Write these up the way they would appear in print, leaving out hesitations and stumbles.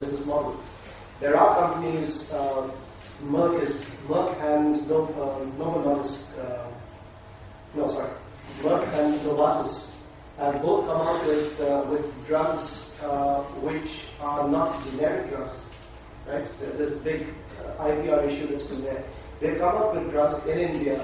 business model. There are companies, Merck and Novartis have both come out with drugs which are not generic drugs, right? There's a big IPR issue that's been there. They've come up with drugs in India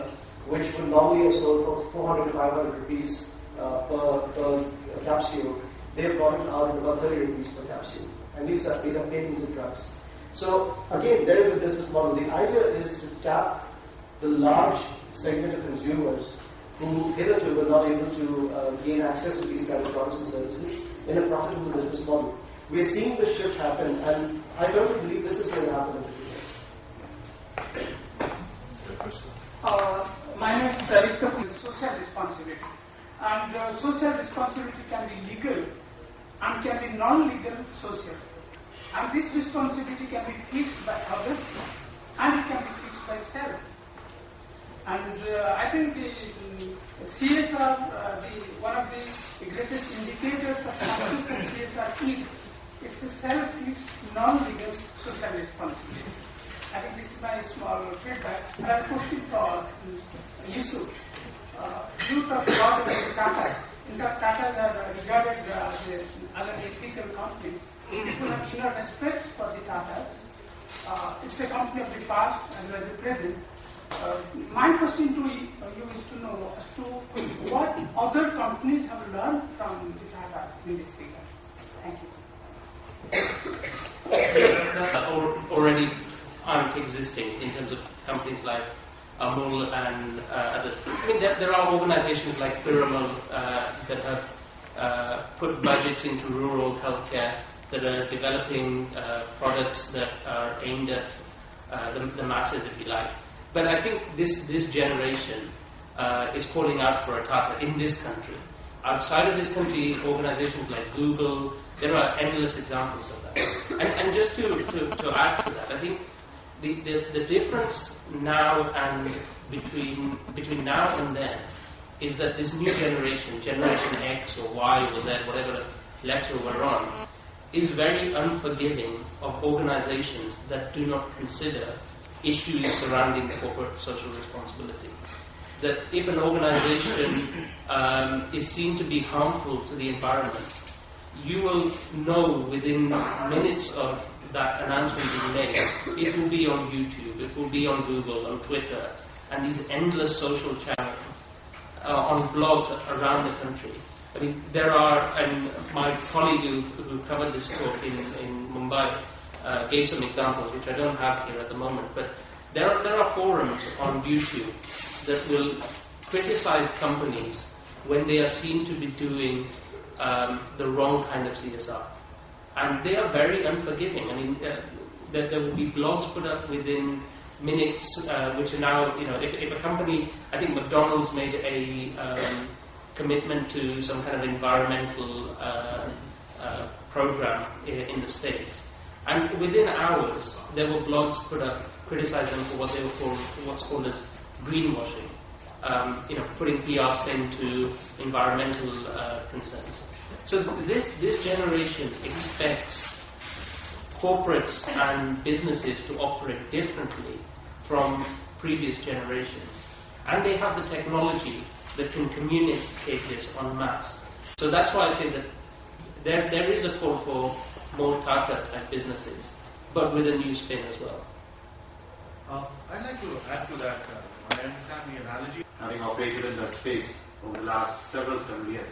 which would normally have sold for 400 to 500 rupees per capsule. They've brought it out at about 30 rupees per capsule. And these are patented drugs. So again, there is a business model. The idea is to tap the large segment of consumers who hitherto were not able to gain access to these kind of products and services in a profitable business model. We're seeing this shift happen, and I firmly believe this is going to happen in the future. My name is Tariq Kapoor. Social responsibility. And social responsibility can be legal and can be non-legal social. And this responsibility can be fixed by others and it can be fixed by self. And I think the CSR, one of the greatest indicators of success of CSR is it's a self-fixed, non-legal social responsibility. I think this is my small feedback. I have a question for Yusuf. You talked about the Tatas. In fact, Tatas are regarded as an ethical company. People have inner respect for the Tatas. It's a company of the past as well as the present. My question to you is to know as to what other companies have learned from the Tatas in this regard. Thank you. Already aren't existing in terms of companies like Amul and others. I mean, there are organizations like Piramal that have put budgets into rural healthcare, that are developing products that are aimed at the masses, if you like. But I think this generation is calling out for a Tata in this country. Outside of this country, organizations like Google, there are endless examples of that. And just to add to that, I think the difference now and between now and then is that this new generation X or Y or Z, whatever letter we're on, is very unforgiving of organizations that do not consider issues surrounding corporate social responsibility. That if an organization is seen to be harmful to the environment, you will know within minutes of that announcement being made. It will be on YouTube, it will be on Google, on Twitter, and these endless social channels, on blogs around the country. I mean, there are, and my colleague who covered this talk in Mumbai gave some examples, which I don't have here at the moment, but there are forums on YouTube that will criticize companies when they are seen to be doing the wrong kind of CSR. And they are very unforgiving. I mean, there will be blogs put up within minutes, which are now, if a company, I think McDonald's made a commitment to some kind of environmental program in the States. And within hours, there were blogs put up criticizing them for what they were called, what's called as greenwashing. Putting PR spin to environmental concerns. So this generation expects corporates and businesses to operate differently from previous generations. And they have the technology that can communicate this en masse. So that's why I say that there is a call for more Tata-type businesses, but with a new spin as well. I'd like to add to that. I understand the analogy. Having operated in that space over the last several years.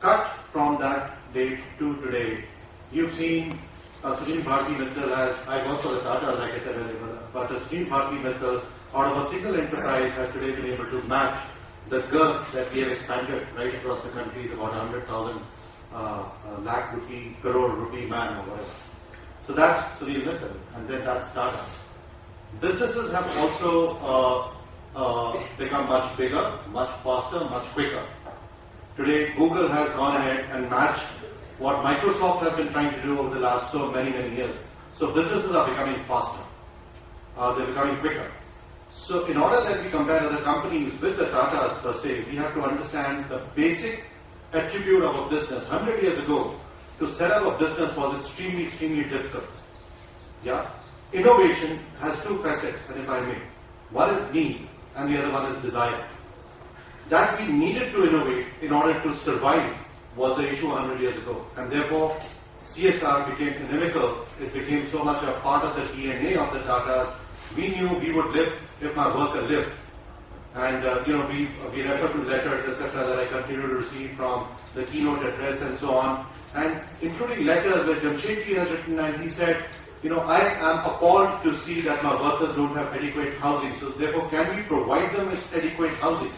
Cut from that date to today, you've seen Sudhir Bharti Mittal has, I work for the Tata, like I said earlier, but Sudhir Bharti Mittal, out of a single enterprise, has today been able to match the girth that we have expanded right across the country to about 100,000 lakh rupee, crore rupee man or whatever. So that's Sudhir Mittal, and then that's Tata. Businesses have also become much bigger, much faster, much quicker. Today, Google has gone ahead and matched what Microsoft have been trying to do over the last so many years. So businesses are becoming faster. They're becoming quicker. So in order that we compare other companies with the Tatas per se, we have to understand the basic attribute of a business. 100 years ago, to set up a business was extremely, extremely difficult. Yeah? Innovation has two facets, and if I may. One is need, and the other one is desire. That we needed to innovate in order to survive was the issue 100 years ago. And therefore, CSR became inimical. It became so much a part of the DNA of the Tatas. We knew we would live if my worker lived. And we refer to letters, etc., that I continue to receive from the keynote address and so on. And including letters where Jamshedji has written, and he said, I am appalled to see that my workers don't have adequate housing. So therefore, can we provide them with adequate housing?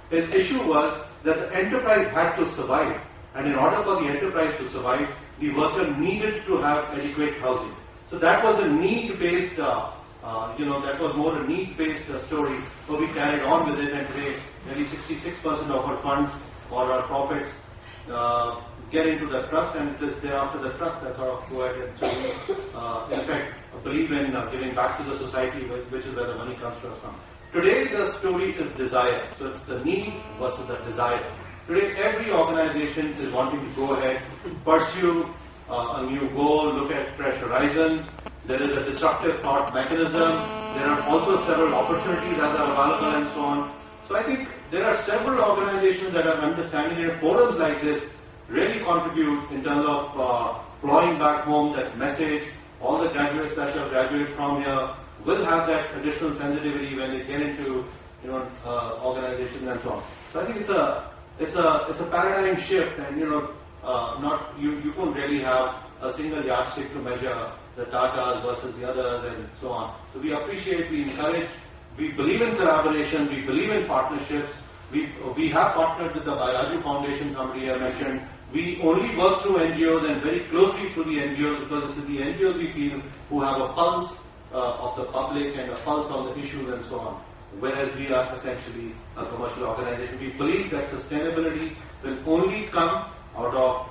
His issue was that the enterprise had to survive. And in order for the enterprise to survive, the worker needed to have adequate housing. So that was a need-based, that was more a need-based story. So we carried on with it, and today nearly 66% of our funds or our profits get into the trust, and it is thereafter the trust that sort of go ahead and so in fact believe in giving back to the society, which is where the money comes to us from. Today the story is desire. So it's the need versus the desire. Today every organization is wanting to go ahead, pursue a new goal, look at fresh horizons. There is a disruptive thought mechanism. There are also several opportunities that are available and so on. So I think there are several organizations that are understanding it. Forums like this really contribute in terms of plowing back home that message. All the graduates that shall graduate from here will have that additional sensitivity when they get into organizations and so on. So I think it's a paradigm shift, and you couldn't really have a single yardstick to measure the Tatas versus the others and so on. So we appreciate, we encourage, we believe in collaboration, we believe in partnerships. We have partnered with the Bairaju Foundation, somebody here mentioned. We only work through NGOs and very closely through the NGOs because it's the NGOs we feel who have a pulse of the public and a pulse on the issues and so on. Whereas we are essentially a commercial organization. We believe that sustainability will only come out of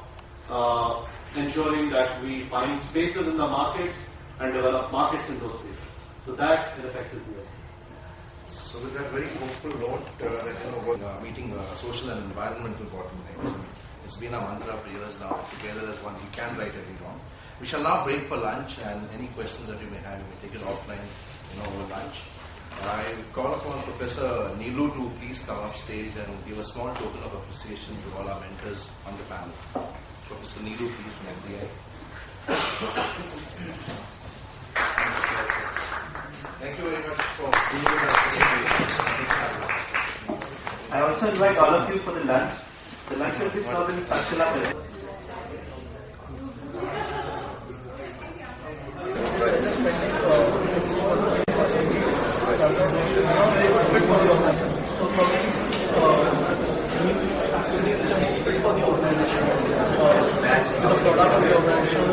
ensuring that we find spaces in the markets and develop markets in those spaces. So that, in effect, is the essence. So with that very hopeful note, meeting social and environmental bottlenecks. It's been a mantra for years now. Together as one, we can right every wrong. We shall now break for lunch, and any questions that you may have, you may take it offline, over lunch. I call upon Professor Neelu to please come up stage and give a small token of appreciation to all our mentors on the panel. Professor Neelu, please, from MDI. Thank you very much for being with us today. I also invite all of you for the lunch. The lunch will be served in Takshila. The product of the organization,